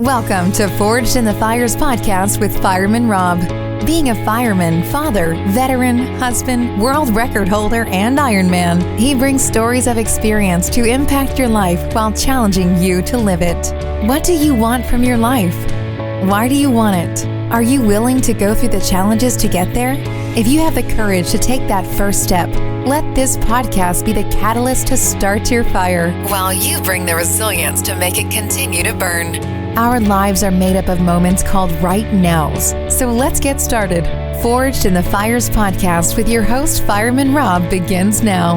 Welcome to Forged in the Fires podcast with Fireman Rob. Being a fireman, father, veteran, husband, world record holder, and Ironman, he brings stories of experience to impact your life while challenging you to live it. What do you want from your life? Why do you want it? Are you willing to go through the challenges to get there? If you have the courage to take that first step, let this podcast be the catalyst to start your fire, while you bring the resilience to make it continue to burn. Our lives are made up of moments called right nows. So let's get started. Forged in the Fires podcast with your host, Fireman Rob, begins now.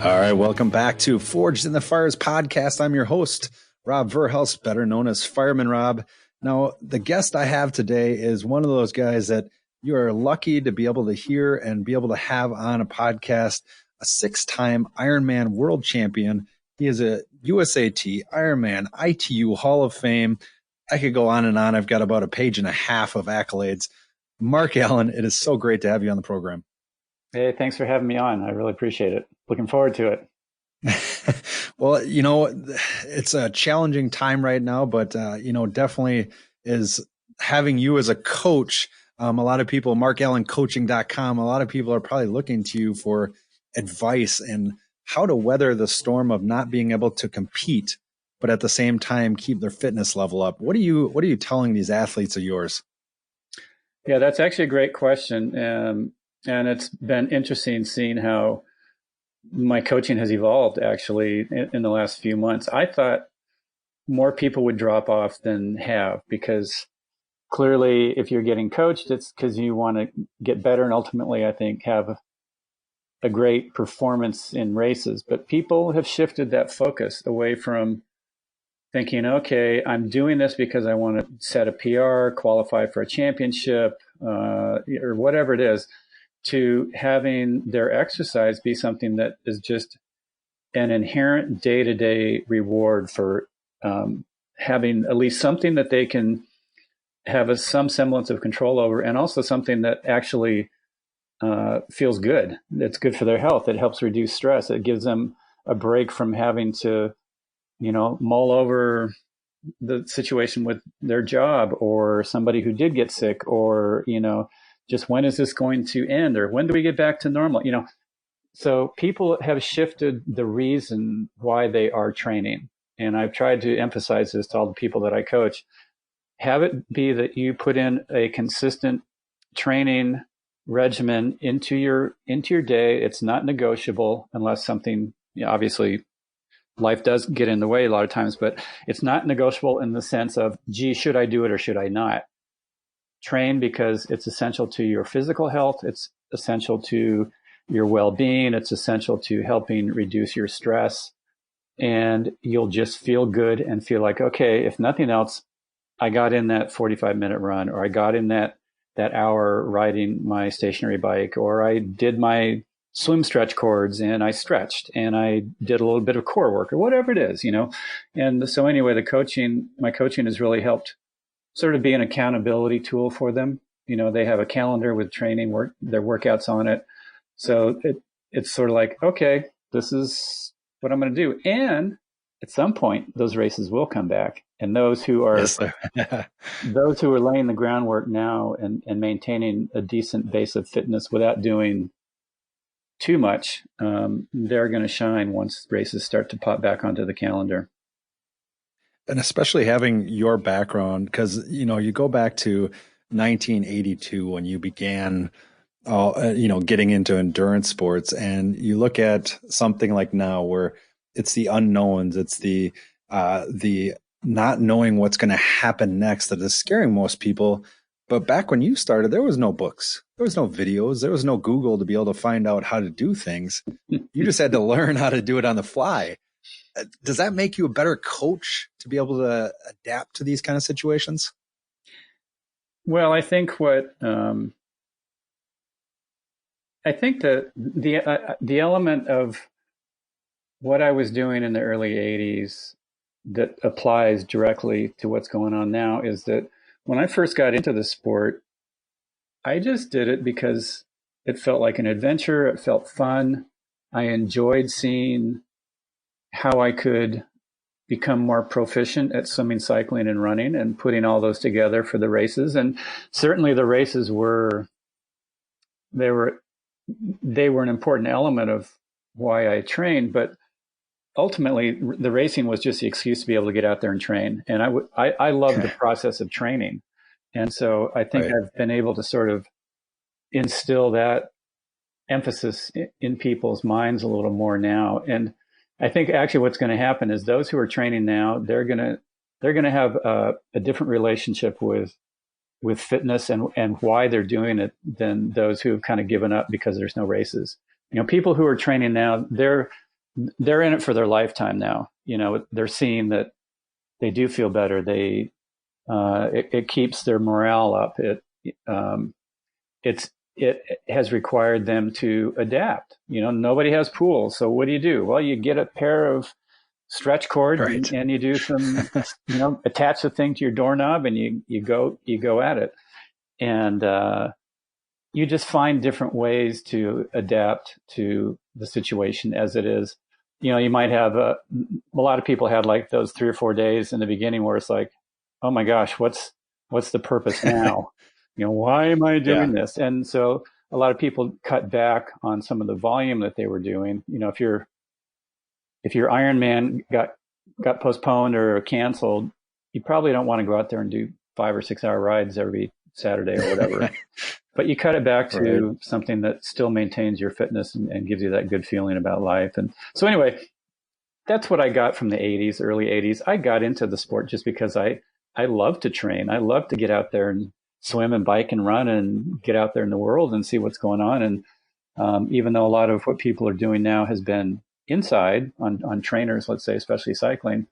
All right, welcome back to Forged in the Fires podcast. I'm your host, Rob Verhelst, better known as Fireman Rob. Now, the guest I have today is one of those guys that you are lucky to be able to hear and be able to have on a podcast, a 6-time Ironman World Champion. He is a USAT, Ironman, ITU Hall of Fame. I could go on and on. I've got about a page and a half of accolades. Mark Allen, it is so great to have you on the program. Hey, thanks for having me on. I really appreciate it. Looking forward to it. Well, you know, it's a challenging time right now, but, definitely is having you as a coach. A lot of people, markallencoaching.com, a lot of people are probably looking to you for advice and how to weather the storm of not being able to compete, but at the same time, keep their fitness level up. What are you telling these athletes of yours? Yeah, that's actually a great question. And it's been interesting seeing how my coaching has evolved actually in the last few months. I thought more people would drop off than have, because clearly if you're getting coached, it's because you want to get better and ultimately, I think, have a great performance in races. But people have shifted that focus away from thinking, okay, I'm doing this because I want to set a PR, qualify for a championship, or whatever it is, to having their exercise be something that is just an inherent day-to-day reward for having at least something that they can have some semblance of control over, and also something that actually feels good. It's good for their health. It helps reduce stress. It gives them a break from having to, mull over the situation with their job or somebody who did get sick, or, just when is this going to end, or when do we get back to normal? So people have shifted the reason why they are training. And I've tried to emphasize this to all the people that I coach. Have it be that you put in a consistent training regimen into your day. It's not negotiable unless something, obviously life does get in the way a lot of times, but it's not negotiable in the sense of, gee, should I do it or should I not? Train because it's essential to your physical health. It's essential to your well-being. It's essential to helping reduce your stress. And you'll just feel good and feel like, okay, if nothing else, I got in that 45-minute run, or I got in that hour riding my stationary bike, or I did my swim stretch cords and I stretched and I did a little bit of core work, or whatever it is, And so anyway, my coaching has really helped sort of be an accountability tool for them. They have a calendar with training their workouts on it. So it's sort of like, okay, this is what I'm going to do. And at some point, those races will come back. And those who are those who are laying the groundwork now and maintaining a decent base of fitness without doing too much, they're going to shine once races start to pop back onto the calendar. And especially having your background, because, you go back to 1982 when you began, getting into endurance sports, and you look at something like now where it's the unknowns, it's the not knowing what's going to happen next that is scaring most people. But back when you started, there was no books, there was no videos, there was no Google to be able to find out how to do things. You just had to learn how to do it on the fly. Does that make you a better coach to be able to adapt to these kind of situations? Well, I think that the element of what I was doing in the early 80s that applies directly to what's going on now is that when I first got into the sport, I just did it because it felt like an adventure. It felt fun. I enjoyed seeing how I could become more proficient at swimming, cycling, and running, and putting all those together for the races. And certainly the races were an important element of why I trained, but ultimately the racing was just the excuse to be able to get out there and train. And I love the process of training. And so I think I've been able to sort of instill that emphasis in people's minds a little more now. And I think actually what's going to happen is those who are training now, they're going to have a different relationship with fitness and why they're doing it than those who have kind of given up because there's no races. People who are training now, they're in it for their lifetime now. They're seeing that they do feel better. It keeps their morale up. It has required them to adapt. Nobody has pools. So what do? Well, you get a pair of stretch cords and you do some, attach the thing to your doorknob and you go at it. And you just find different ways to adapt to the situation as it is. You might have a lot of people had like those 3 or 4 days in the beginning where it's like, oh my gosh, what's the purpose now? Why am I doing this? And so a lot of people cut back on some of the volume that they were doing. If your Ironman got postponed or canceled, you probably don't want to go out there and do 5 or 6 hour rides every Saturday or whatever. But you cut it back to something that still maintains your fitness and gives you that good feeling about life. And so anyway, that's what I got from the 80s, early 80s. I got into the sport just because I love to train. I love to get out there and swim and bike and run and get out there in the world and see what's going on. And even though a lot of what people are doing now has been inside on trainers, let's say, especially cycling,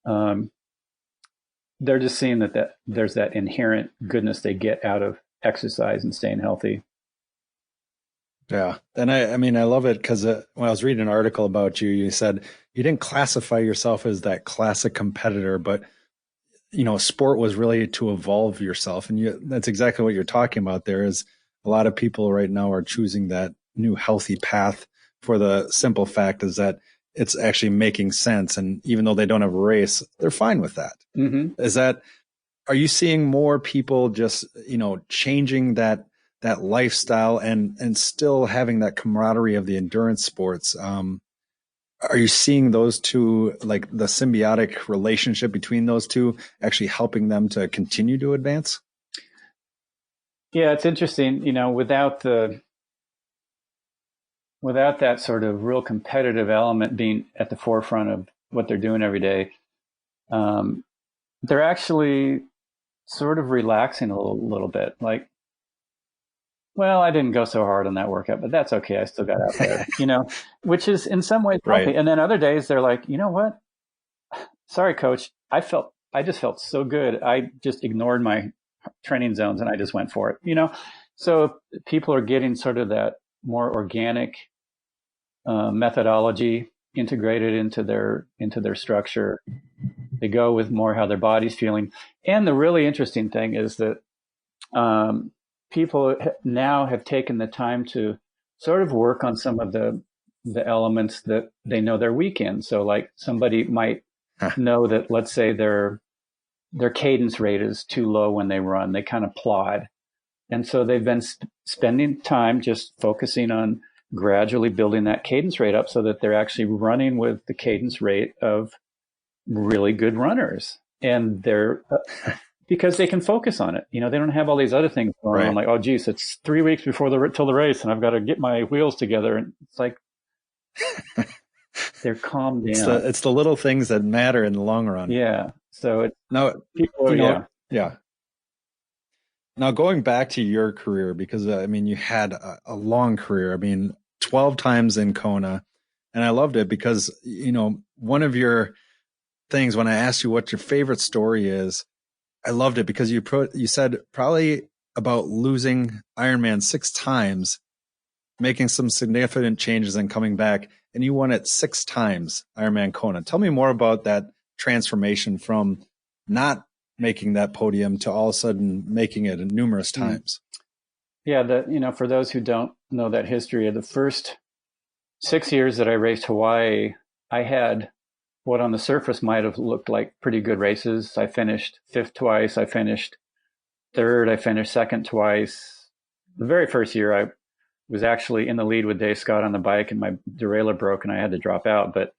they're just seeing that there's that inherent goodness they get out of exercise and staying healthy. Yeah. And I mean, I love it because when I was reading an article about you, you said you didn't classify yourself as that classic competitor, but sport was really to evolve yourself. And that's exactly what you're talking about. There is a lot of people right now are choosing that new healthy path for the simple fact is that it's actually making sense. And even though they don't have a race, they're fine with that. Mm-hmm. Are you seeing more people just, changing that lifestyle and still having that camaraderie of the endurance sports? Are you seeing those two, like the symbiotic relationship between those two, actually helping them to continue to advance? Yeah, it's interesting. Without that sort of real competitive element being at the forefront of what they're doing every day, they're actually sort of relaxing a little bit. Like, well, I didn't go so hard on that workout, but that's okay. I still got out there, which is in some ways healthy. And then other days they're like, you know what? Sorry, coach. I just felt so good. I just ignored my training zones and I just went for it, So people are getting sort of that more organic methodology integrated into their structure. They go with more how their body's feeling. And the really interesting thing is that people now have taken the time to sort of work on some of the elements that they know they're weak in. So like somebody might know that, let's say their cadence rate is too low when they run, they kind of plod. And so they've been spending time just focusing on gradually building that cadence rate up so that they're actually running with the cadence rate of really good runners. And they're because they can focus on it. They don't have all these other things going on. Like, oh, geez, it's 3 weeks before till the race, and I've got to get my wheels together. And it's like they're calmed down. It's the little things that matter in the long run. Yeah. So yeah. Now going back to your career, because you had a long career. 12 times in Kona, and I loved it because one of your things when I asked you what your favorite story is, I loved it because you said probably about losing Ironman 6 times, making some significant changes and coming back, and you won it 6 times, Ironman Kona. Tell me more about that transformation from not making that podium to all of a sudden making it numerous times. Yeah, for those who don't know that history, of the first 6 years that I raced Hawaii, I had what on the surface might have looked like pretty good races. I finished fifth twice. I finished third. I finished second twice. The very first year, I was actually in the lead with Dave Scott on the bike, and my derailleur broke, and I had to drop out. But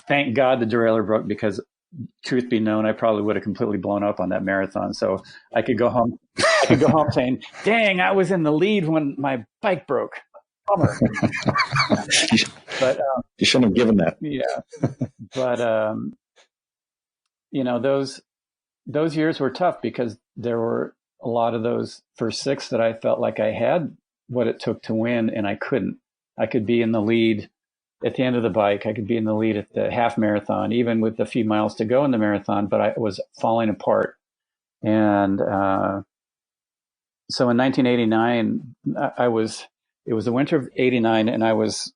thank God the derailleur broke, because truth be known, I probably would have completely blown up on that marathon. So I could go home. I could go home saying, "Dang, I was in the lead when my bike broke." Bummer. But you shouldn't have given that. Yeah, but those years were tough, because there were a lot of those first six that I felt like I had what it took to win, and I couldn't. I could be in the lead at the end of the bike. I could be in the lead at the half marathon, even with a few miles to go in the marathon, but I was falling apart. And so in 1989, it was the winter of 89, and I was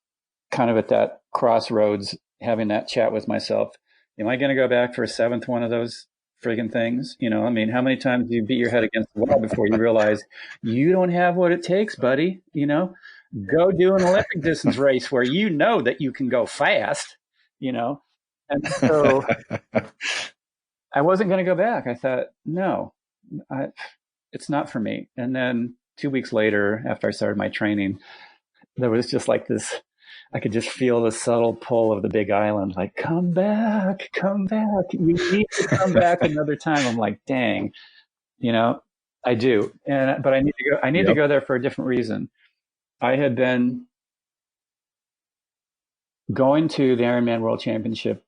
kind of at that crossroads, having that chat with myself. Am I going to go back for a seventh one of those friggin' things? I mean, how many times do you beat your head against the wall before you realize you don't have what it takes, buddy? Go do an Olympic distance race where you know that you can go fast, And so I wasn't going to go back. I thought, no, it's not for me. And then 2 weeks later, after I started my training, there was just like this, I could just feel the subtle pull of the big island, like, come back. We need to come back another time. I'm like, dang, I do. But I need to go. I need to go there for a different reason. I had been going to the Ironman World Championship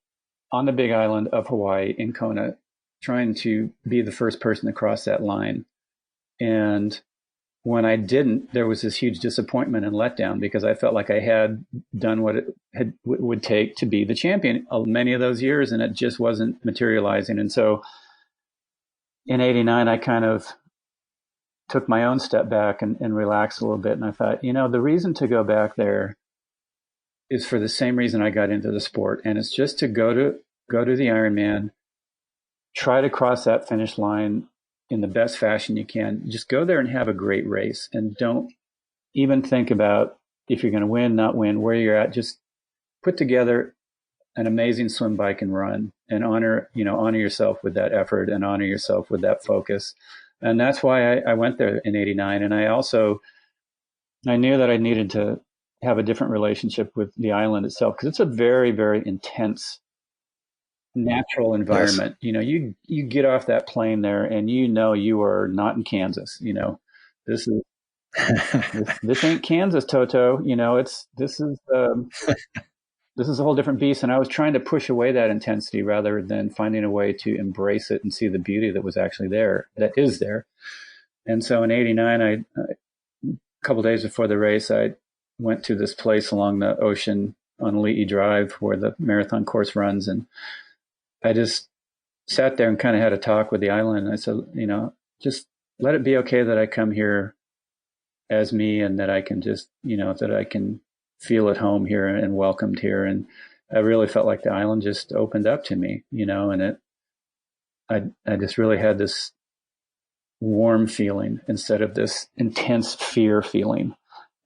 on the big island of Hawaii in Kona, trying to be the first person to cross that line. And when I didn't, there was this huge disappointment and letdown, because I felt like I had done what it would take to be the champion many of those years, and it just wasn't materializing. And so in 89, I kind of took my own step back and relaxed a little bit. And I thought, the reason to go back there is for the same reason I got into the sport. And it's just to go to the Ironman, try to cross that finish line in the best fashion you can. Just go there and have a great race, and don't even think about if you're going to win, not win, where you're at. Just put together an amazing swim, bike, and run, and honor yourself with that effort, and honor yourself with that focus. And that's why I went there in 89. And I knew that I needed to have a different relationship with the island itself, because it's a very, very intense natural environment. Yes. You get off that plane there, and you are not in Kansas. This is this ain't Kansas, Toto. This is a whole different beast. And I was trying to push away that intensity rather than finding a way to embrace it and see the beauty that was actually there, that is there. And so in 89, a couple of days before the race, I went to this place along the ocean on Leahy Drive where the marathon course runs. And I just sat there and kind of had a talk with the island. And I said, just let it be okay that I come here as me, and that I can just, that I can feel at home here and welcomed here. And I really felt like the island just opened up to me, and I just really had this warm feeling instead of this intense fear feeling.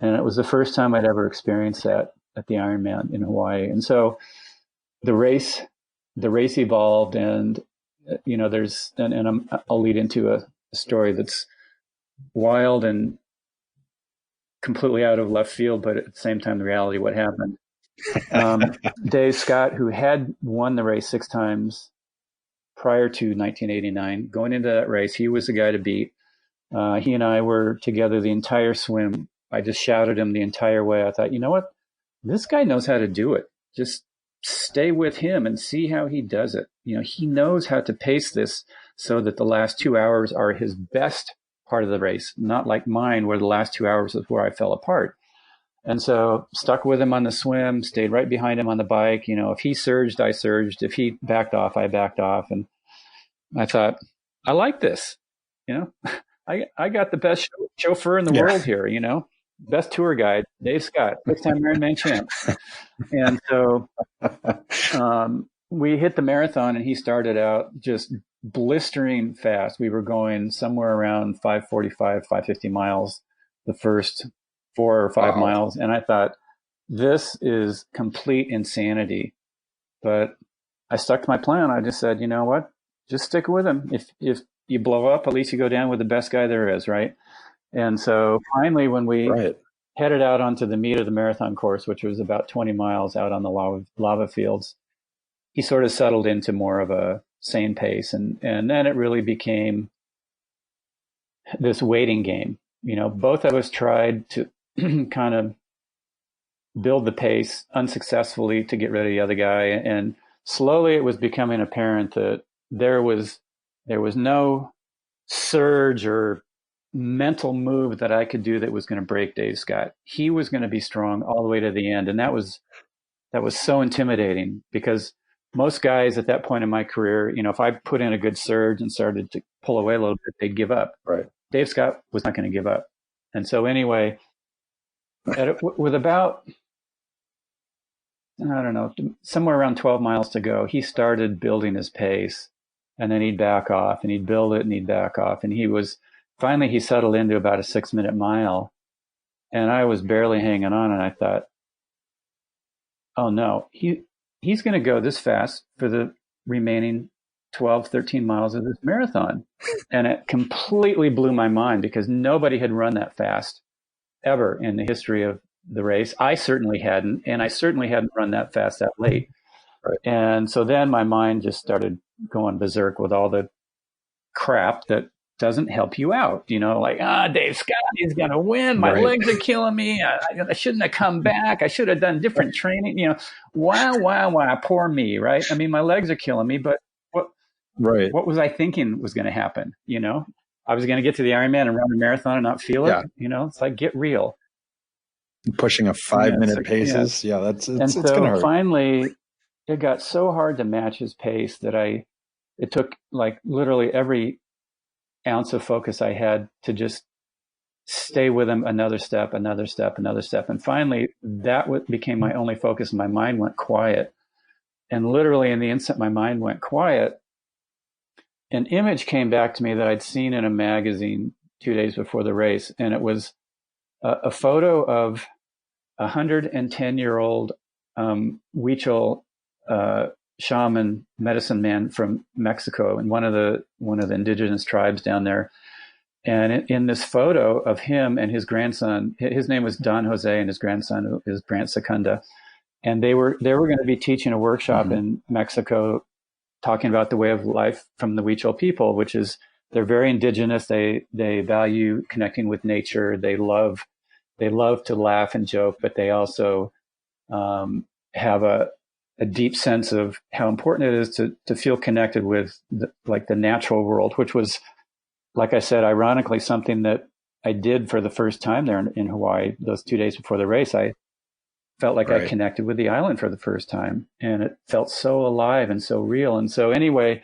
And it was the first time I'd ever experienced that at the Ironman in Hawaii. And so the race evolved, and, I'll lead into a story that's wild and completely out of left field, but at the same time, the reality of what happened. Dave Scott, who had won the race 6 times prior to 1989, going into that race, he was the guy to beat. He and I were together the entire swim. I just shouted him the entire way. I thought, you know what? This guy knows how to do it. Just stay with him and see how he does it. He knows how to pace this so that the last 2 hours are his best part of the race, not like mine, where the last 2 hours is where I fell apart. And so stuck with him on the swim, stayed right behind him on the bike. If he surged, I surged. If he backed off, I backed off. And I thought, I like this. I got the best chauffeur in the world here, best tour guide, Dave Scott, 6-time Ironman champ. And so we hit the marathon, and he started out just blistering fast. We were going somewhere around 545, 550 miles the first 4 or 5 miles. And I thought, this is complete insanity. But I stuck to my plan. I just said, you know what? Just stick with him. If you blow up, at least you go down with the best guy there is, right? And so finally, when we headed out onto the meat of the marathon course, which was about 20 miles out on the lava fields, he sort of settled into more of a sane pace. And then it really became this waiting game. You know, both of us tried to kind of build the pace unsuccessfully to get rid of the other guy. And slowly it was becoming apparent that there was no surge or mental move that I could do that was going to break Dave Scott. He was going to be strong all the way to the end. And that was so intimidating, because most guys at that point in my career, you know, if I put in a good surge and started to pull away a little bit, they'd give up. Right. Dave Scott was not going to give up. And so anyway, with about, I don't know, somewhere around 12 miles to go, he started building his pace, and then he'd back off, and he'd build it, and he'd back off. And finally he settled into about a 6-minute mile, and I was barely hanging on. And I thought, oh no, he's going to go this fast for the remaining 12, 13 miles of this marathon. And it completely blew my mind, because nobody had run that fast ever in the history of the race. I certainly hadn't, and I certainly hadn't run that fast that late. Right. And so then my mind just started going berserk with all the crap that doesn't help you out. You know, like, Dave Scott is going to win. My legs are killing me. I shouldn't have come back. I should have done different training. You know, wow, poor me, right? I mean, my legs are killing me, but what was I thinking was going to happen? You know, I was going to get to the Ironman and run a marathon and not feel it. Yeah. You know, it's like, get real. Pushing a 5-minute paces. Yeah, it's going to hurt. Finally, it got so hard to match his pace that it took like literally every ounce of focus I had to just stay with him another step. And finally, that became my only focus. My mind went quiet. And literally in the instant my mind went quiet, an image came back to me that I'd seen in a magazine 2 days before the race. And it was a photo of a 110-year-old Huichol shaman medicine man from Mexico, and one of the indigenous tribes down there. And in this photo of him and his grandson, his name was Don Jose, and his grandson is Brant Secunda. And they were going to be teaching a workshop in Mexico, talking about the way of life from the Huichol people, which is, they're very indigenous. They value connecting with nature. They love to laugh and joke, but they also have a deep sense of how important it is to feel connected with the natural world, which was, like I said, ironically, something that I did for the first time there in Hawaii. Those 2 days before the race, I felt like I connected with the island for the first time, and it felt so alive and so real. And so anyway,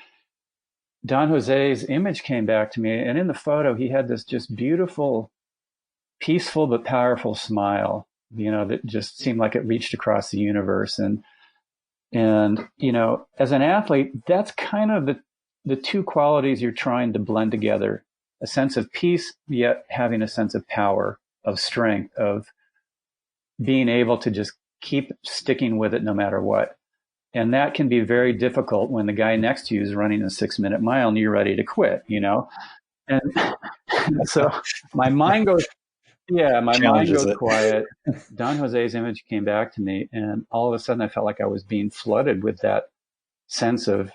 Don Jose's image came back to me, and in the photo, he had this just beautiful, peaceful but powerful smile, you know, that just seemed like it reached across the universe. And you know, as an athlete, that's kind of the two qualities you're trying to blend together: a sense of peace, yet having a sense of power, of strength, of being able to just keep sticking with it no matter what. And that can be very difficult when the guy next to you is running a 6-minute mile and you're ready to quit, you know? And so my mind goes quiet. Don Jose's image came back to me, and all of a sudden I felt like I was being flooded with that sense of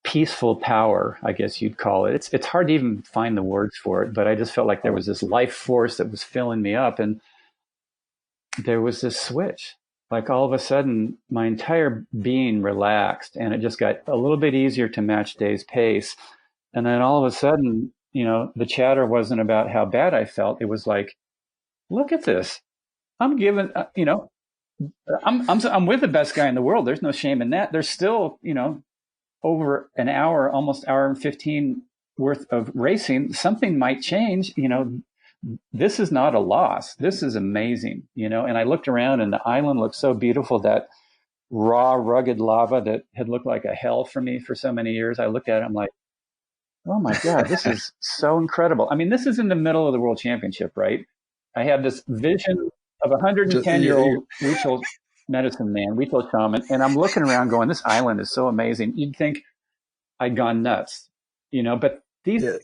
peaceful power, I guess you'd call it. It's hard to even find the words for it, but I just felt like there was this life force that was filling me up, and there was this switch. Like all of a sudden, my entire being relaxed, and it just got a little bit easier to match Dave's pace. And then all of a sudden, you know, the chatter wasn't about how bad I felt. It was like, look at this. I'm giving, you know, I'm with the best guy in the world. There's no shame in that. There's still, you know, over an hour, almost hour and 15 worth of racing. Something might change, you know. This is not a loss. This is amazing, you know. And I looked around, and the island looked so beautiful, that raw, rugged lava that had looked like a hell for me for so many years. I looked at it, I'm like, oh my God, this is so incredible. I mean, this is in the middle of the World Championship, right? I have this vision of a 110-year-old Huichol medicine man, retail shaman, and I'm looking around going, this island is so amazing. You'd think I'd gone nuts, but these, Yeah.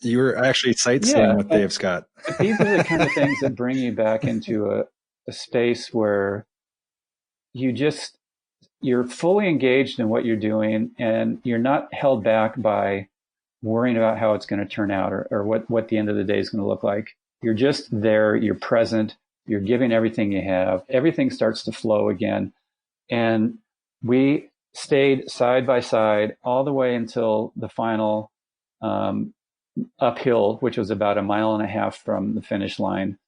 You were actually sightseeing yeah, with Dave Scott. but these are the kind of things that bring you back into a space where you're fully engaged in what you're doing, and you're not held back by worrying about how it's going to turn out, or what the end of the day is going to look like. You're just there, you're present, you're giving everything you have. Everything starts to flow again. And we stayed side by side all the way until the final uphill, which was about 1.5 miles from the finish line.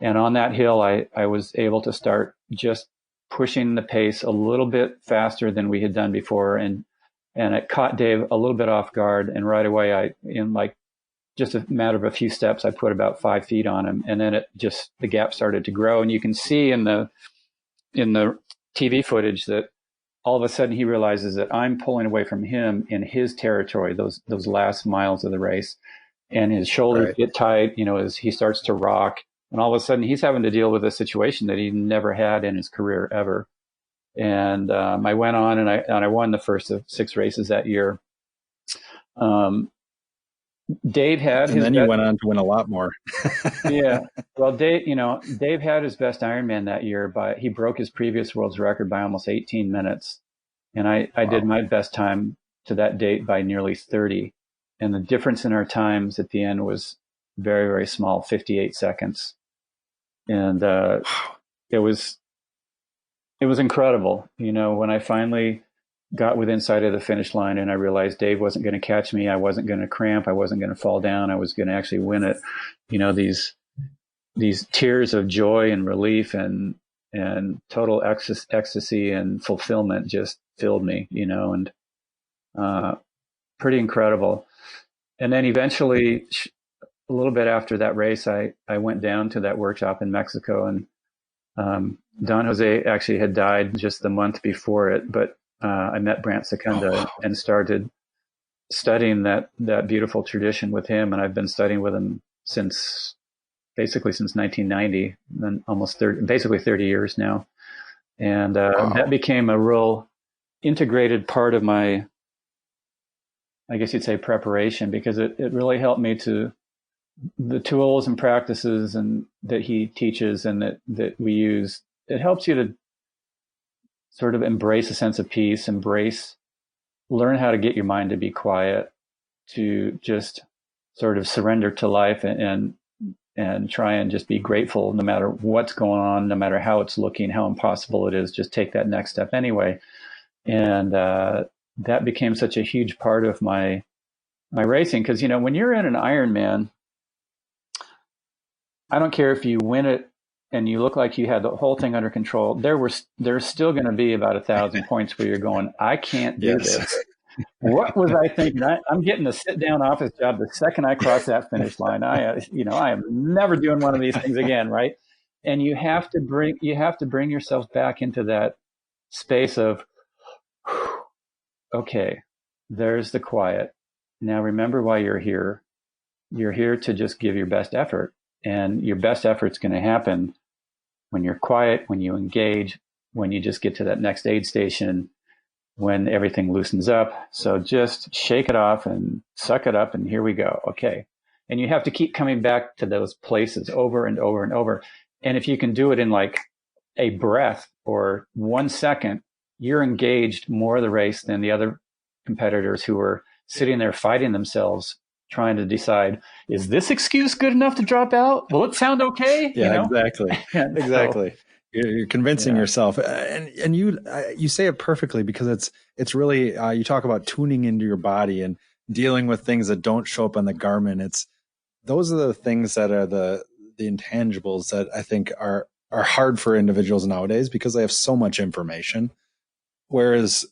And on that hill, I was able to start just pushing the pace a little bit faster than we had done before. And it caught Dave a little bit off guard. And right away, in like just a matter of a few steps, I put about 5 feet on him. And then the gap started to grow. And you can see in the TV footage that all of a sudden he realizes that I'm pulling away from him in his territory, those last miles of the race. And his shoulders get tight, as he starts to rock. And all of a sudden he's having to deal with a situation that he never had in his career ever. And I went on and I won the first of 6 races that year. Dave had and then you went on to win a lot more. Yeah. Well, Dave had his best Ironman that year, but he broke his previous world's record by almost 18 minutes. And I did my best time to that date by nearly 30. And the difference in our times at the end was very, very small, 58 seconds. And it was incredible. When I finally got within sight of the finish line and I realized Dave wasn't going to catch me, I wasn't going to cramp, I wasn't going to fall down, I was going to actually win it. These tears of joy and relief and total ecstasy and fulfillment just filled me, and pretty incredible. And then eventually, a little bit after that race, I went down to that workshop in Mexico, and Don Jose actually had died just the month before it, but I met Brant Secunda and started studying that beautiful tradition with him. And I've been studying with him since 1990, and almost 30 years now. And that became a real integrated part of my, I guess you'd say, preparation, because it really helped me to the tools and practices and that he teaches and that we use. It helps you to sort of embrace a sense of peace, learn how to get your mind to be quiet, to just sort of surrender to life and try and just be grateful no matter what's going on, no matter how it's looking, how impossible it is, just take that next step anyway. And that became such a huge part of my racing. Because, when you're in an Ironman, I don't care if you win it and you look like you had the whole thing under control, there's still going to be about 1,000 points where you're going, I can't do this. What was I thinking? I'm getting a sit-down office job the second I cross that finish line. I am never doing one of these things again, right? And you have to bring yourself back into that space of, okay, there's the quiet. Now remember why you're here. You're here to just give your best effort, and your best effort's going to happen when you're quiet, when you engage, when you just get to that next aid station, when everything loosens up. So just shake it off and suck it up, and here we go. Okay. And you have to keep coming back to those places over and over and over. And if you can do it in like a breath or 1 second, you're engaged more of the race than the other competitors who are sitting there fighting themselves, trying to decide, is this excuse good enough to drop out? Will it sound okay? Yeah, exactly. Exactly. So, you're convincing yourself, and you say it perfectly, because it's really you talk about tuning into your body and dealing with things that don't show up on the Garmin. Those are the things that are the intangibles that I think are hard for individuals nowadays, because they have so much information, whereas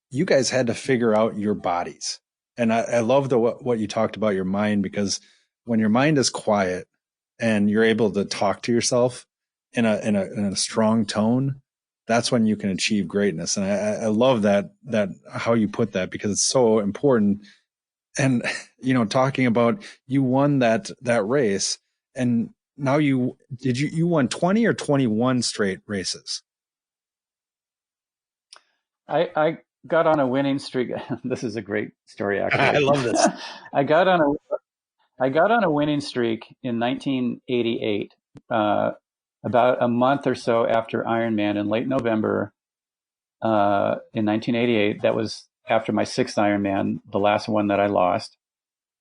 you guys had to figure out your bodies. And I love what you talked about your mind, because when your mind is quiet and you're able to talk to yourself in a strong tone, that's when you can achieve greatness. And I love that how you put that, because it's so important. And, talking about, you won that race, and now you won 20 or 21 straight races. I got on a winning streak. This is a great story, actually. I love this. I got on a winning streak in 1988, about a month or so after Ironman in late November, in 1988. That was after my sixth Ironman, the last one that I lost.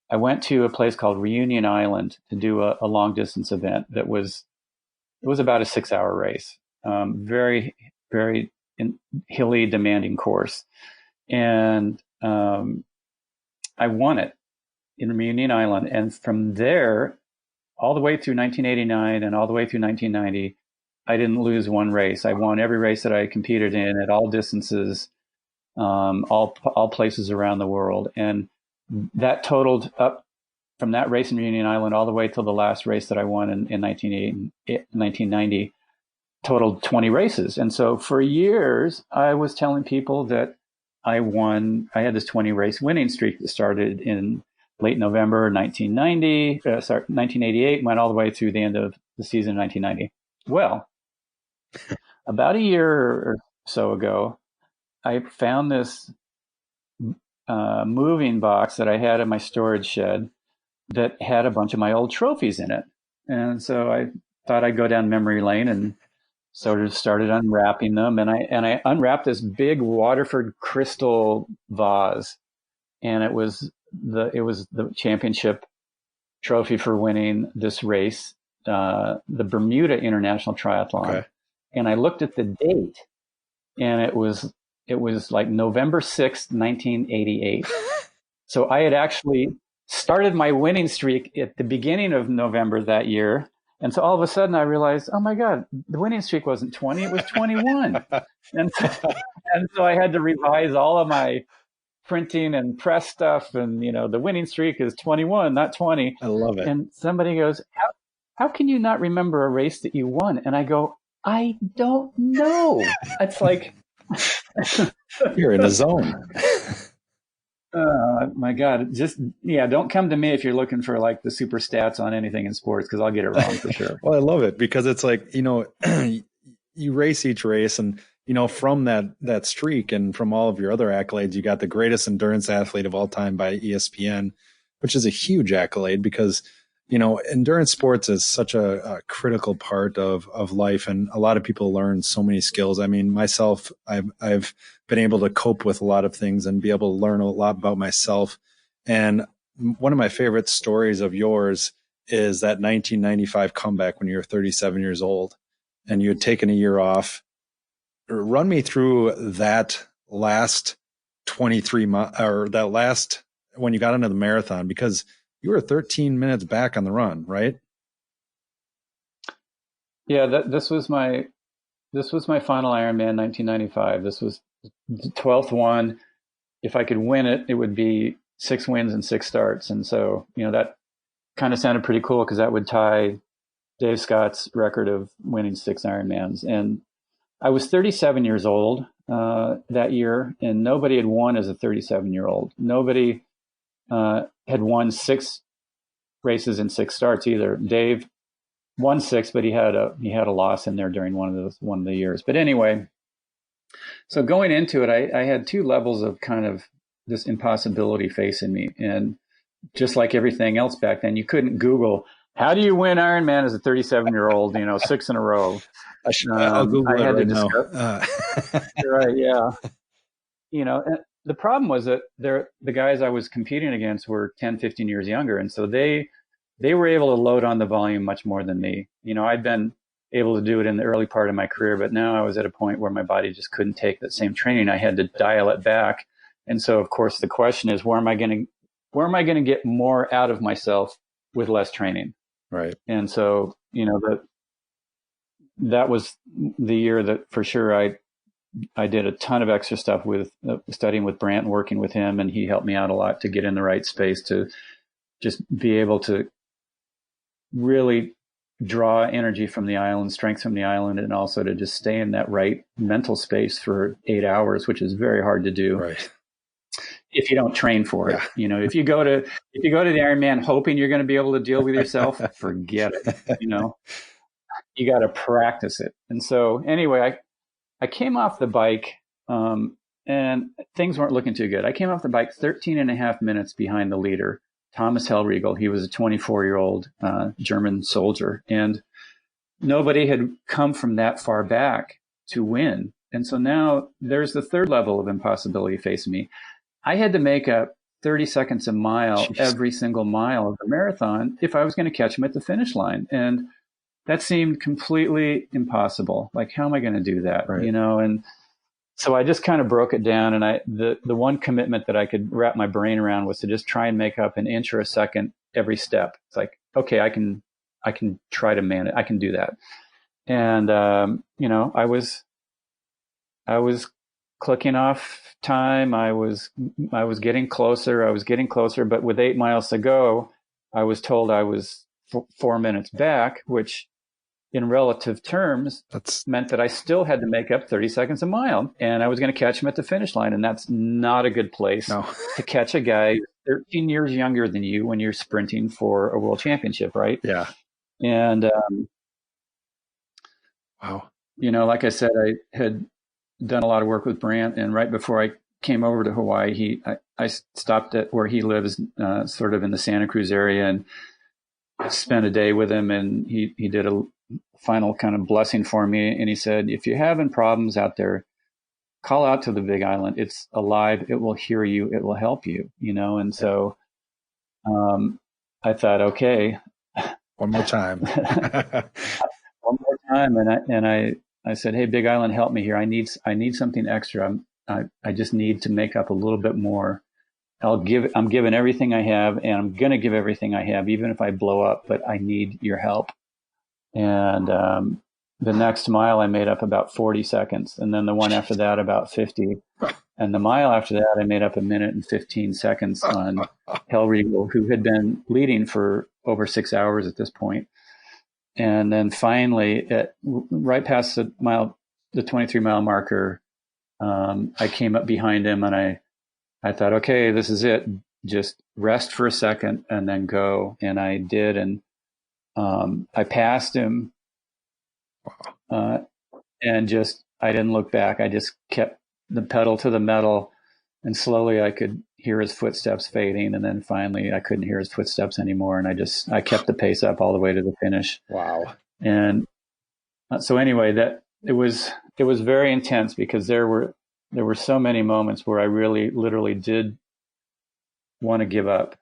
I went to a place called Reunion Island to do a long distance event it was about a 6-hour race. Very, very hilly, demanding course. And I won it in Reunion Island. And from there, all the way through 1989 and all the way through 1990, I didn't lose one race. I won every race that I competed in at all distances, all places around the world. And that totaled up from that race in Reunion Island all the way till the last race that I won in 1990, totaled 20 races. And so for years, I was telling people that I had this 20 race winning streak that started in late November 1988, went all the way through the end of the season in 1990. Well, about a year or so ago, I found this moving box that I had in my storage shed that had a bunch of my old trophies in it. And so I thought I'd go down memory lane and sort of started unwrapping them. And I unwrapped this big Waterford crystal vase, and it was the championship trophy for winning this race, the Bermuda International Triathlon. Okay. And I looked at the date, and it was like November 6th, 1988. So I had actually started my winning streak at the beginning of November that year. And so all of a sudden I realized, oh my God, the winning streak wasn't 20, it was 21. and so I had to revise all of my printing and press stuff. And, the winning streak is 21, not 20. I love it. And somebody goes, how can you not remember a race that you won? And I go, I don't know. It's like, you're in a zone. Oh my God. Don't come to me if you're looking for like the super stats on anything in sports, because I'll get it wrong for sure. Well, I love it because it's like, you race each race and, from that streak and from all of your other accolades, you got the greatest endurance athlete of all time by ESPN, which is a huge accolade because, endurance sports is such a critical part of life. And a lot of people learn so many skills. I mean, myself, I've been able to cope with a lot of things and be able to learn a lot about myself. And one of my favorite stories of yours is that 1995 comeback when you were 37 years old and you had taken a year off. Run me through that last 23 months or that last when you got into the marathon, because you were 13 minutes back on the run, right? Yeah, this was my final Ironman 1995. This was the 12th one. If I could win it, it would be 6 wins and 6 starts. And so, that kind of sounded pretty cool because that would tie Dave Scott's record of winning 6 Ironmans. And I was 37 years old that year, and nobody had won as a 37-year-old. Nobody had won 6 races in 6 starts either. Dave won 6, but he had a loss in there during one of the years. But anyway, so going into it, I had 2 levels of kind of this impossibility facing me. And just like everything else back then, you couldn't Google, how do you win Ironman as a 37-year-old, 6 in a row? I'll Google it right now. Right, yeah. And the problem was that the guys I was competing against were 10, 15 years younger. And so they were able to load on the volume much more than me. I'd been able to do it in the early part of my career, but now I was at a point where my body just couldn't take that same training. I had to dial it back. And so, of course, the question is, where am I going to get more out of myself with less training? Right. And so, that was the year that for sure I did a ton of extra stuff with studying with Brant and working with him. And he helped me out a lot to get in the right space to just be able to really draw energy from the island, strength from the island, and also to just stay in that right mental space for 8 hours, which is very hard to do. Right. If you don't train for it. If you go to the Ironman hoping you're going to be able to deal with yourself, forget it. You got to practice it. And so anyway, I came off the bike, and and things weren't looking too good. I came off the bike 13 and a half minutes behind the leader, Thomas Hellriegel. He was a 24-year-old German soldier, and nobody had come from that far back to win. And so now there's the third level of impossibility facing me. I had to make up 30 seconds a mile every single mile of the marathon if I was going to catch him at the finish line. And that seemed completely impossible. Like, how am I going to do that? Right. You know, and so I just kind of broke it down. And the one commitment that I could wrap my brain around was to just try and make up an inch or a second every step. It's like, okay, I can try to manage. I can do that. And, you know, I was clicking off time. I was getting closer, but with 8 miles to go, I was told I was 4 minutes back, which in relative terms meant that I still had to make up 30 seconds a mile, and I was going to catch him at the finish line. And that's not a good place to catch a guy 13 years younger than you when you're sprinting for a world championship. Right. Yeah. And, wow. You know, like I said, I had done a lot of work with Brant, and right before I came over to Hawaii, I stopped at where he lives, sort of in the Santa Cruz area, and I spent a day with him, and he did a final kind of blessing for me. And he said, if you're having problems out there, call out to the Big Island. It's alive. It will hear you. It will help you, you know? And so, I thought, okay, one more time. One more time. And I said, hey, Big Island, help me here. I need something extra. I just need to make up a little bit more. I'm giving everything I have, and I'm going to give everything I have, even if I blow up, but I need your help. And, the next mile I made up about 40 seconds. And then the one after that, about 50. And the mile after that, I made up 1 minute and 15 seconds on Hellriegel, who had been leading for over 6 hours at this point. And then finally, right past the 23-mile marker, I came up behind him, and I thought, okay, this is it. Just rest for a second and then go. And I did. And I passed him. Wow. And I didn't look back. I just kept the pedal to the metal, and slowly I could hear his footsteps fading. And then finally I couldn't hear his footsteps anymore. And I kept the pace up all the way to the finish. Wow. And so anyway, it was very intense, because there were so many moments where I really literally did want to give up,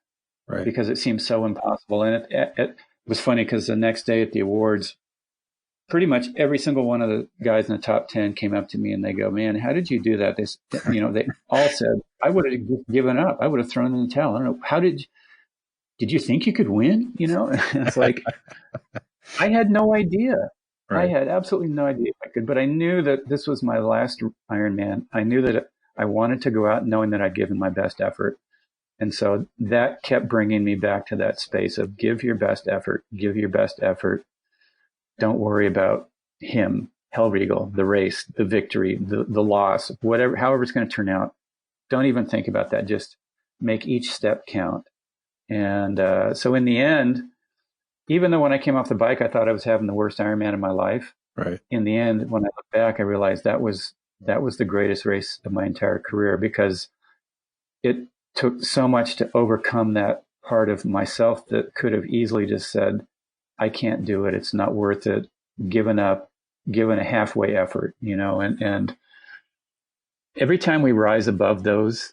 right, because it seemed so impossible. And it was funny, because the next day at the awards, pretty much every single one of the guys in the top 10 came up to me and they go, man, how did you do that? They all said, I would have given up. I would have thrown in the towel. I don't know. How did you think you could win? You know, it's like, I had no idea. Right. I had absolutely no idea if I could, but I knew that this was my last Ironman. I knew that I wanted to go out knowing that I'd given my best effort. And so that kept bringing me back to that space of give your best effort. Don't worry about him, Hellriegel, the race, the victory, the loss, however it's going to turn out. Don't even think about that. Just make each step count. And so in the end, even though when I came off the bike, I thought I was having the worst Ironman of my life. Right. In the end, when I look back, I realized that was the greatest race of my entire career, because it took so much to overcome that part of myself that could have easily just said, I can't do it. It's not worth it. Given up, given a halfway effort, you know, and every time we rise above those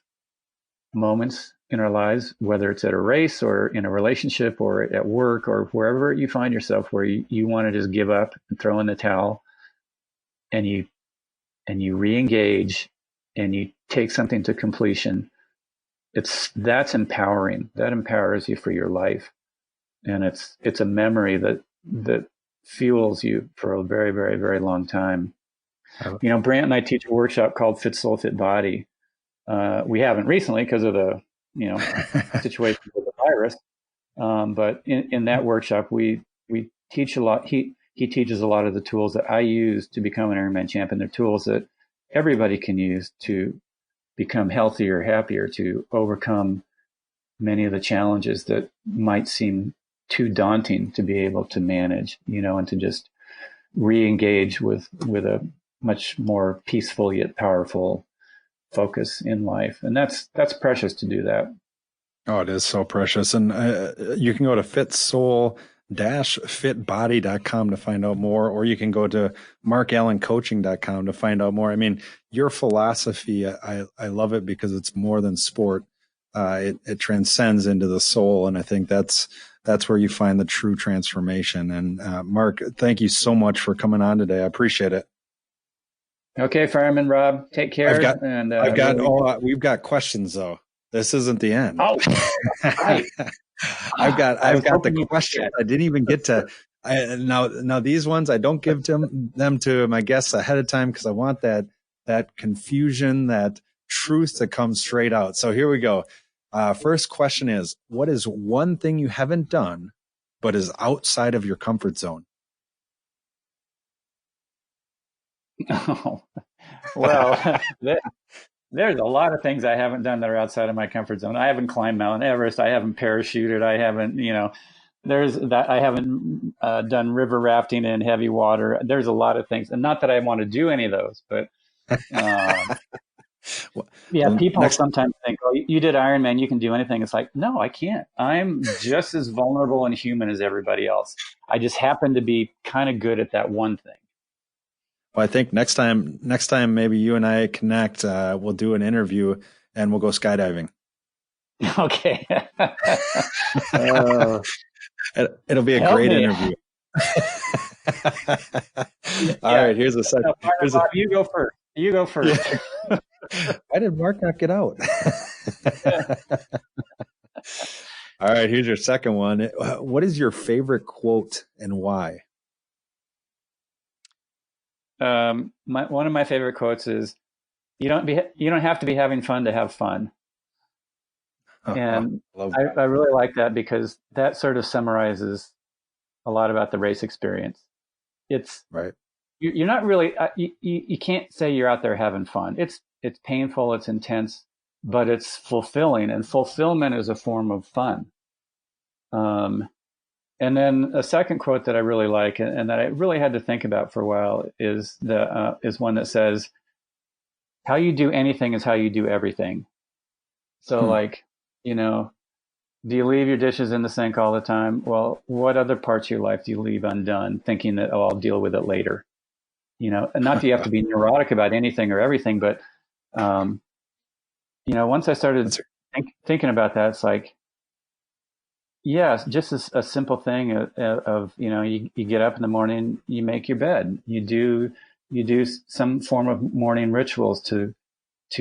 moments in our lives, whether it's at a race or in a relationship or at work or wherever you find yourself, where you want to just give up and throw in the towel, and you re-engage and you take something to completion, that's empowering. That empowers you for your life. And it's a memory that fuels you for a very, very, very long time. You know, Brant and I teach a workshop called Fit Soul, Fit Body. We haven't recently because of the, situation with the virus. But in that workshop, we teach a lot. He teaches a lot of the tools that I use to become an Ironman champion. They're tools that everybody can use to become healthier, happier, to overcome many of the challenges that might seem too daunting to be able to manage, and to just re-engage with a much more peaceful yet powerful focus in life. And that's precious to do that. Oh, it is so precious. And you can go to fitsoul-fitbody.com to find out more, or you can go to markallencoaching.com to find out more. I mean, your philosophy, I love it because it's more than sport. It transcends into the soul. And I think that's where you find the true transformation. And Mark, thank you so much for coming on today. I appreciate it. Okay, Fireman Rob, take care. We've got questions though. This isn't the end. Oh, right. I've got the question. I didn't even get to. Now these ones I don't give them to my guests ahead of time because I want that confusion, that truth to come straight out. So here we go. First question is: what is one thing you haven't done, but is outside of your comfort zone? Oh, well. There's a lot of things I haven't done that are outside of my comfort zone. I haven't climbed Mount Everest. I haven't parachuted. I haven't, I haven't done river rafting in heavy water. There's a lot of things, and not that I want to do any of those, but people sometimes think, "Oh, you did Ironman, you can do anything." It's like, no, I can't. I'm just as vulnerable and human as everybody else. I just happen to be kind of good at that one thing. Well, I think next time maybe you and I connect, we'll do an interview and we'll go skydiving. Okay. It'll be a great interview. All right, here's a second. Bob, you go first. Why did Mark not get out? All right, here's your second one. What is your favorite quote and why? One of my favorite quotes is, "You don't have to be having fun to have fun." And I really like that because that sort of summarizes a lot about the race experience. It's right. You're not really, you can't say you're out there having fun. It's painful, it's intense, but it's fulfilling, and fulfillment is a form of fun. And then a second quote that I really like, and that I really had to think about for a while, is one that says, "How you do anything is how you do everything." So do you leave your dishes in the sink all the time? Well, what other parts of your life do you leave undone, thinking that, I'll deal with it later? And not that you have to be neurotic about anything or everything, but once I started thinking about that, it's like, yeah, just a simple thing of you get up in the morning, you make your bed, you do some form of morning rituals to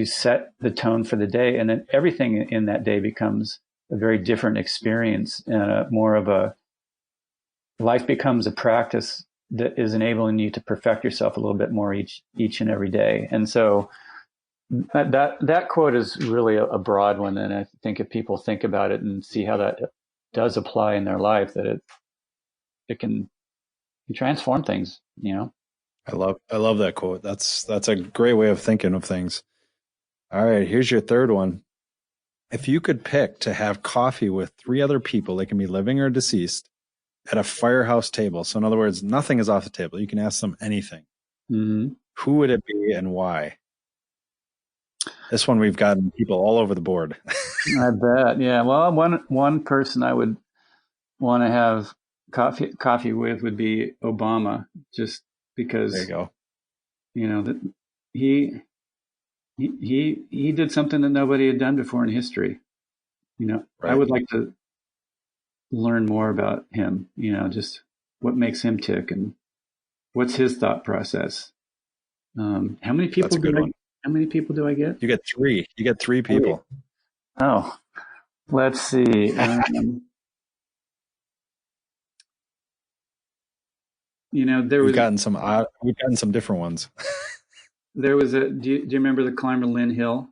set the tone for the day, and then everything in that day becomes a very different experience, more of a life becomes a practice that is enabling you to perfect yourself a little bit more each and every day. And so that quote is really a broad one, and I think if people think about it and see how that does apply in their life, that it can transform things. I love that quote. That's a great way of thinking of things. All right, here's your third one. If you could pick to have coffee with 3 other people, they can be living or deceased, at a firehouse table. So in other words, nothing is off the table. You can ask them anything. Mm-hmm. Who would it be and why? This one we've gotten people all over the board. I bet. Yeah. Well, one person I would want to have coffee with would be Obama, just because. There you go. That he did something that nobody had done before in history. Right. I would like to learn more about him. Just what makes him tick and what's his thought process. How many people How many people do I get? You get 3. You get 3 people. Oh, let's see. We've gotten some different ones. There was do you remember the climber Lynn Hill?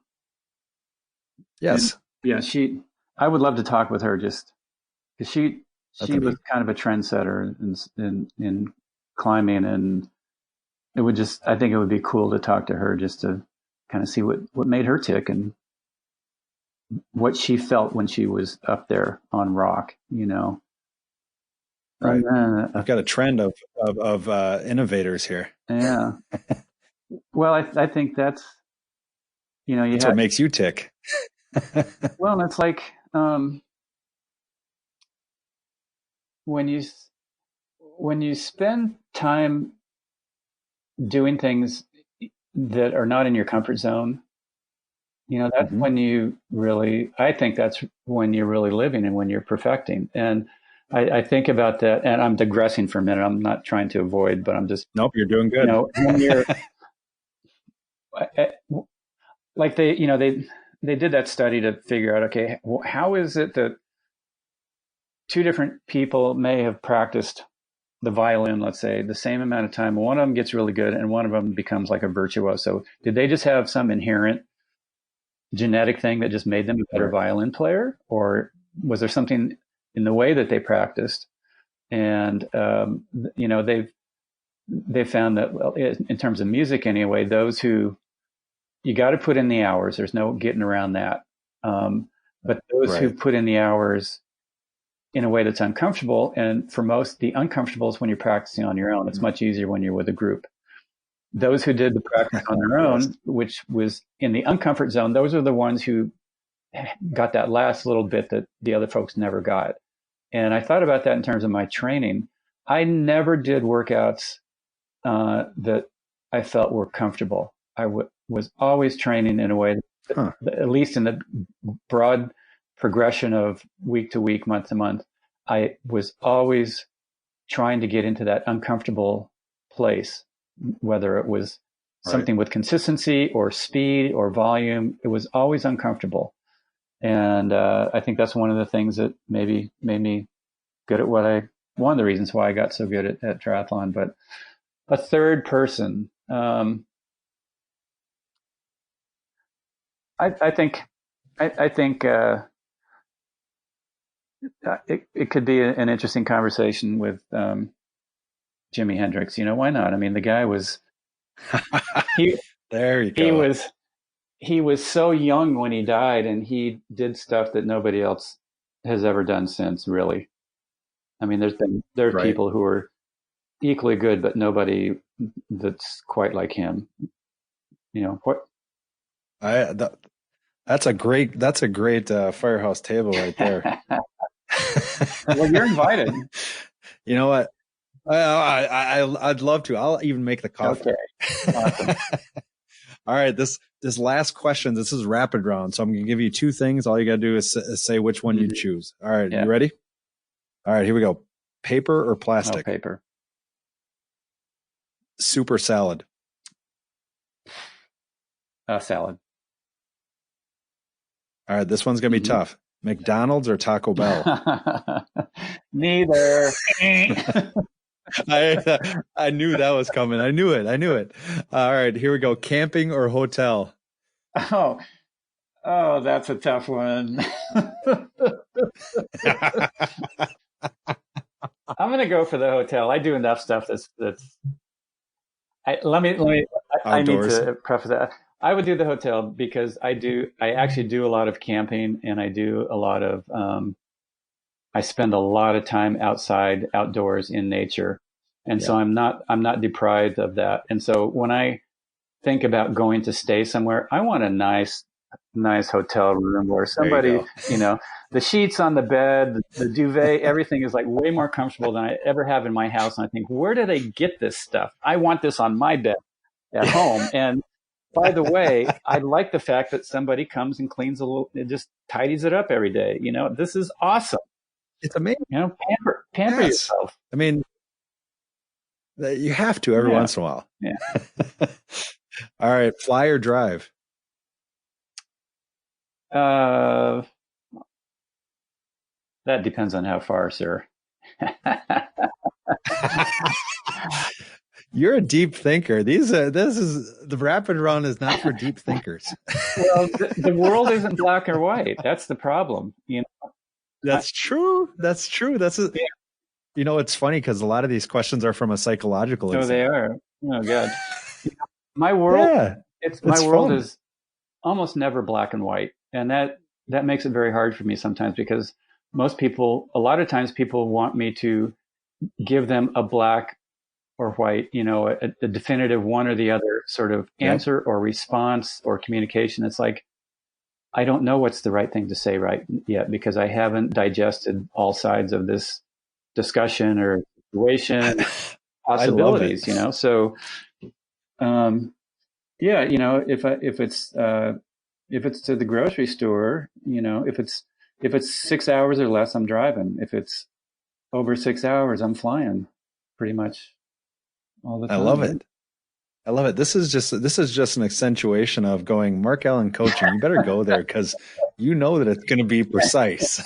Yes. And, I would love to talk with her, just because she was kind of a trendsetter in climbing, and I think it would be cool to talk to her, just to kind of see what made her tick and what she felt when she was up there on rock, Right. I've got a trend of innovators here. Yeah. Well, I think that's, That's what makes you tick. Well, it's like when you spend time doing things that are not in your comfort zone, that's when I think that's when you're really living and when you're perfecting. And I think about that, and I'm digressing for a minute. I'm not trying to avoid, but I'm just. Nope, you're doing good. When you're like they did that study to figure out, okay, how is it that two different people may have practiced the violin, let's say, the same amount of time. One of them gets really good and one of them becomes like a virtuoso. Did they just have some inherent genetic thing that just made them a better violin player? Or was there something in the way that they practiced? And, they've found that, well, in terms of music anyway, those who, you got to put in the hours. There's no getting around that. But those who put in the hours in a way that's uncomfortable, and for most, the uncomfortable is when you're practicing on your own. It's much easier when you're with a group. Those who did the practice on their own, which was in the uncomfort zone, those are the ones who got that last little bit that the other folks never got. And I thought about that in terms of my training. I never did workouts that I felt were comfortable. I was always training in a way that, at least in the broad progression of week to week, month to month, I was always trying to get into that uncomfortable place, whether it was something with consistency or speed or volume. It was always uncomfortable. And I think that's one of the things that maybe made me good at one of the reasons why I got so good at triathlon. But a third person, I think it could be an interesting conversation with Jimi Hendrix. Why not? I mean, the guy was there you go. He was so young when he died, and he did stuff that nobody else has ever done since, really. I mean, there are people who are equally good, but nobody that's quite like him. What? That's a great firehouse table right there. Well, you're invited. You know what? I'd love to. I'll even make the coffee. Okay. Awesome. All right. This last question. This is rapid round. So I'm going to give you two things. All you got to do is say which one you choose. All right. You ready? All right. Here we go. Paper or plastic? Oh, paper. Soup or salad? Salad. All right. This one's going to be tough. McDonald's or Taco Bell? Neither. I knew that was coming. I knew it. All right, here we go. Camping or hotel? Oh, that's a tough one. I'm going to go for the hotel. I do enough stuff that's. I need to preface that. I would do the hotel because I actually do a lot of camping, and I do a lot of, I spend a lot of time outdoors in nature. And so I'm not deprived of that. And so when I think about going to stay somewhere, I want a nice hotel room where somebody, the sheets on the bed, the duvet, everything is like way more comfortable than I ever have in my house. And I think, where do they get this stuff? I want this on my bed at home. And by the way, I like the fact that somebody comes and cleans it just tidies it up every day. This is awesome. It's amazing. Pamper yourself. I mean, you have to every once in a while. Yeah. All right. Fly or drive? That depends on how far, sir. You're a deep thinker. The rapid run is not for deep thinkers. Well, the world isn't black or white. That's the problem. That's true. That's it's funny because a lot of these questions are from a psychological exam. They are. Oh God. My world, my world is almost never black and white. And that makes it very hard for me sometimes because a lot of times people want me to give them a black or white, a definitive one or the other sort of answer or response or communication. It's like, I don't know what's the right thing to say right yet, because I haven't digested all sides of this discussion or situation possibilities, So, if it's to the grocery store, if it's 6 hours or less, I'm driving. If it's over 6 hours, I'm flying pretty much all the time. I love it. I love it. This is just an accentuation of going, Mark Allen coaching. You better go there because you know that it's going to be precise.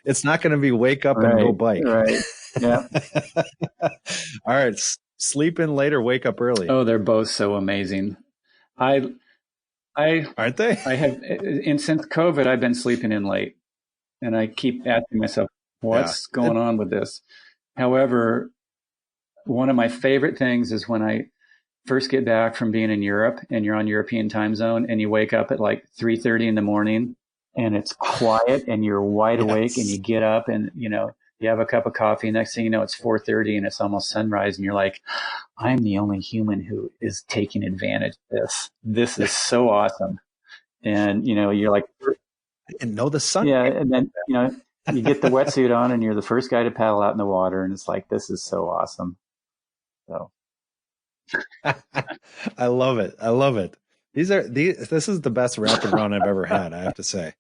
It's not going to be wake up and go bike. Right. Yeah. All right. Sleep in late or wake up early. Oh, they're both so amazing. Aren't they? Since COVID, I've been sleeping in late, and I keep asking myself, what's going on with this? However, one of my favorite things is when I first get back from being in Europe and you're on European time zone and you wake up at like 3:30 in the morning and it's quiet and you're wide awake and you get up and, you have a cup of coffee. Next thing you know, it's 4:30 and it's almost sunrise. And you're like, I'm the only human who is taking advantage of this. This is so awesome. And, you're like, and know the sun. Yeah. And then, you get the wetsuit on and you're the first guy to paddle out in the water. And it's like, this is so awesome. So I love it. I love it. This is the best rapid run I've ever had, I have to say.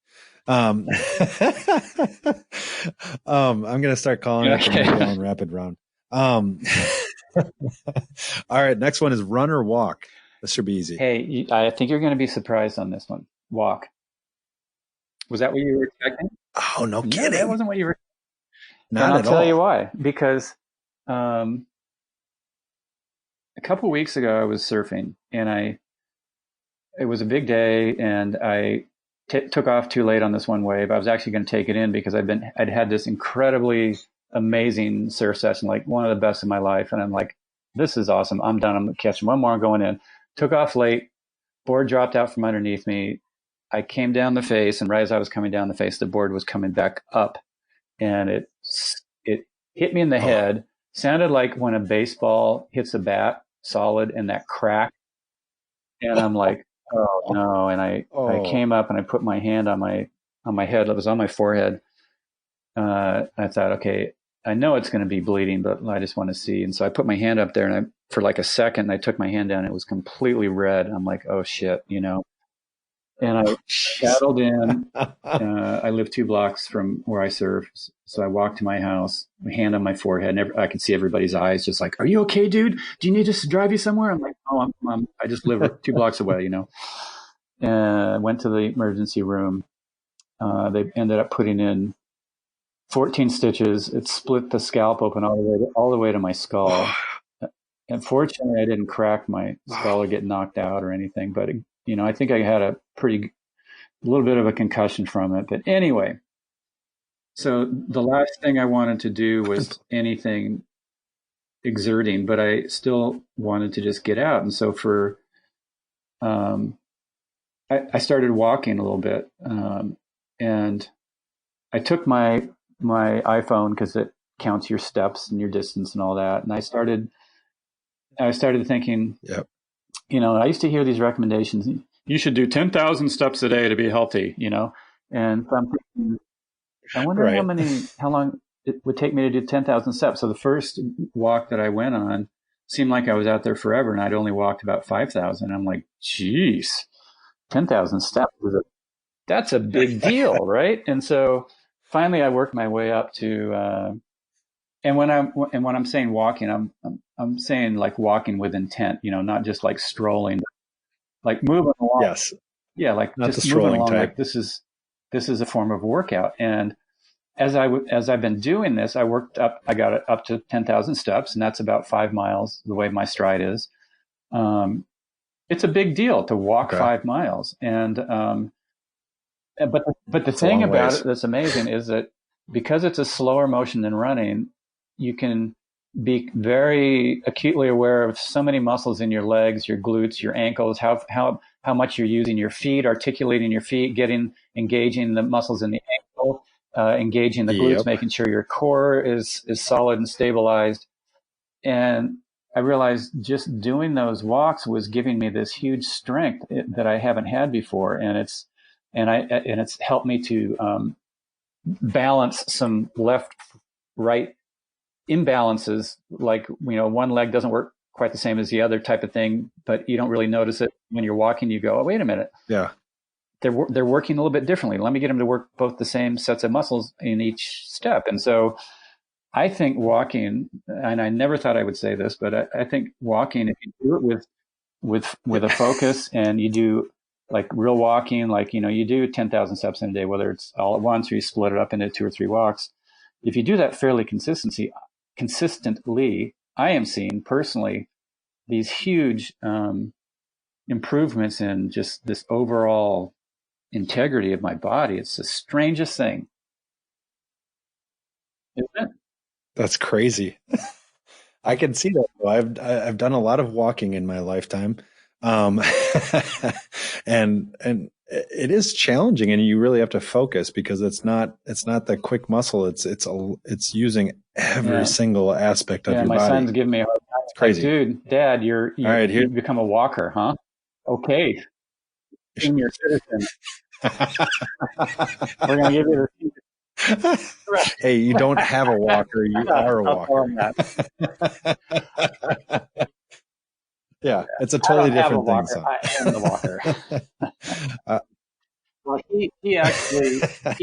I'm going to start calling it the Mark Allen rapid run. All right. Next one is run or walk. This should be easy. Hey, I think you're going to be surprised on this one. Walk. Was that what you were expecting? Oh, no kidding. That wasn't what you were. Not and at I'll tell all. you why. Because a couple of weeks ago, I was surfing, and it was a big day, and I took off too late on this one wave. I was actually going to take it in because I'd had this incredibly amazing surf session, like one of the best of my life, and I'm like, this is awesome. I'm done. I'm catching one more. I'm going in. Took off late. Board dropped out from underneath me. I came down the face, and right as I was coming down the face, the board was coming back up, and it hit me in the head. Sounded like when a baseball hits a bat solid and that crack. And I'm like, oh no. And I came up and I put my hand on my head. It was on my forehead. I thought, okay, I know it's going to be bleeding, but I just want to see. And so I put my hand up there, and for like a second, I took my hand down. It was completely red. I'm like, oh shit, And I paddled in. I live 2 blocks from where I surf. So I walked to my house, my hand on my forehead, and I could see everybody's eyes just like, are you okay, dude? Do you need us to drive you somewhere? I'm like, oh, I just live 2 blocks away, Went to the emergency room. They ended up putting in 14 stitches. It split the scalp open all the way to my skull. And fortunately, I didn't crack my skull or get knocked out or anything. But, I think I had a little bit of a concussion from it. But anyway, so the last thing I wanted to do was anything exerting, but I still wanted to just get out. And so I started walking a little bit. And I took my iPhone because it counts your steps and your distance and all that. And I started thinking, yep. I used to hear these recommendations. You should do 10,000 steps a day to be healthy, And so I'm thinking, I wonder how long it would take me to do 10,000 steps. So the first walk that I went on seemed like I was out there forever, and I'd only walked about 5,000. I'm like, geez, 10,000 steps that's a big deal, right? And so finally, I worked my way up to. And when I'm saying walking, I'm saying like walking with intent, not just like strolling, like moving along. Yes. Yeah, like not just the moving along. type. Like this is a form of workout. And as I've been doing this, I got it up to 10,000 steps, and that's about 5 miles the way my stride is. It's a big deal to walk 5 miles, and but the thing about it that's amazing is that because it's a slower motion than running, you can be very acutely aware of so many muscles in your legs, your glutes, your ankles, how much you're using your feet, articulating your feet, engaging the muscles in the ankle, engaging the glutes, making sure your core is solid and stabilized. And I realized just doing those walks was giving me this huge strength that I haven't had before, and it's helped me to balance some left-right imbalances, like, one leg doesn't work quite the same as the other type of thing, but you don't really notice it when you're walking. You go, oh, wait a minute, they're working a little bit differently. Let me get them to work both the same sets of muscles in each step. And so I think walking, and I never thought I would say this, but I think walking, if you do it with a focus, and you do like real walking, like, you do 10,000 steps in a day, whether it's all at once or you split it up into 2 or 3 walks. If you do that fairly consistently, I am seeing personally these huge improvements in just this overall integrity of my body. It's the strangest thing, isn't it? That's crazy. I can see that. I've done a lot of walking in my lifetime. And it is challenging, and you really have to focus, because it's not the quick muscle. It's using every single aspect of your body. My son's giving me a hard time. It's crazy. Like, dude, Dad, you've become a walker, huh? Okay. Senior citizen. We're going to give you the Hey, you don't have a walker. You are a walker. Yeah, it's a totally different thing. Son. I am the walker. Well, he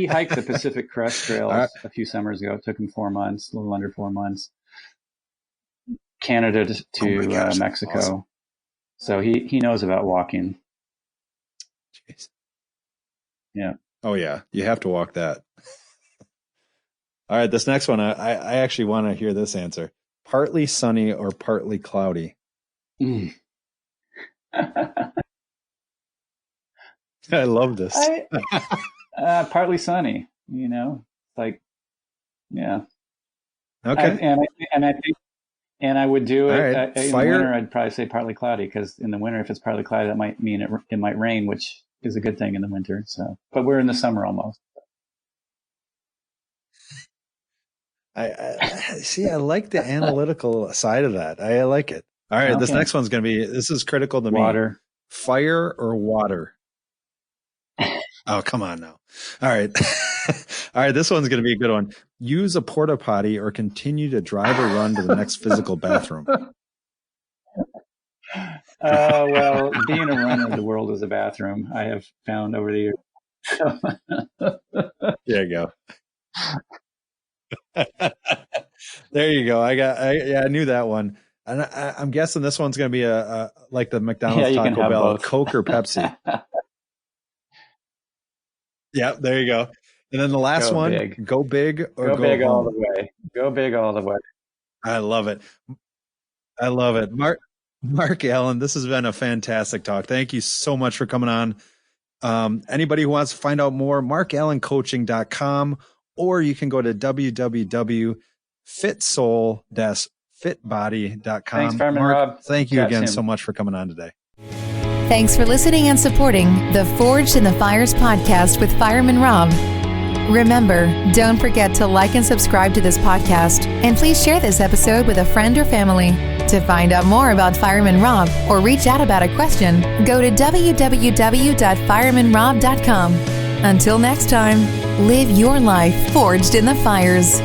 hiked the Pacific Crest Trails a few summers ago. It took him 4 months, a little under 4 months. Canada to Mexico. Awesome. So he knows about walking. Jeez. Yeah. Oh yeah, you have to walk that. All right, this next one, I actually want to hear this answer. Partly sunny or partly cloudy? I love this. Partly sunny, like, yeah. Okay. And I would do it right. in the winter. I'd probably say partly cloudy, because in the winter, if it's partly cloudy, that might mean it might rain, which is a good thing in the winter. So, but we're in the summer almost. I see. I like the analytical side of that. I like it. All right. Okay. This next one's going to be, this is critical to water. Me. Fire or water? Oh, come on now. All right. All right. This one's going to be a good one. Use a porta potty or continue to drive or run to the next physical bathroom? Well, being a runner, the world is a bathroom, I have found over the years. There you go. There you go. I knew that one. And I'm guessing this one's going to be a like the McDonald's Taco Bell, Coke or Pepsi. Yeah, there you go. And then the last one, go big or go big home. All the way. Go big all the way. I love it. I love it. Mark Allen, this has been a fantastic talk. Thank you so much for coming on. Anybody who wants to find out more, markallencoaching.com, or you can go to www.fitsoul-fitbody.com. Thanks, Fireman Rob. Thank you again so much for coming on today. Thanks for listening and supporting the Forged in the Fires podcast with Fireman Rob. Remember, don't forget to like and subscribe to this podcast, and please share this episode with a friend or family. To find out more about Fireman Rob or reach out about a question, go to www.firemanrob.com. Until next time, live your life forged in the fires.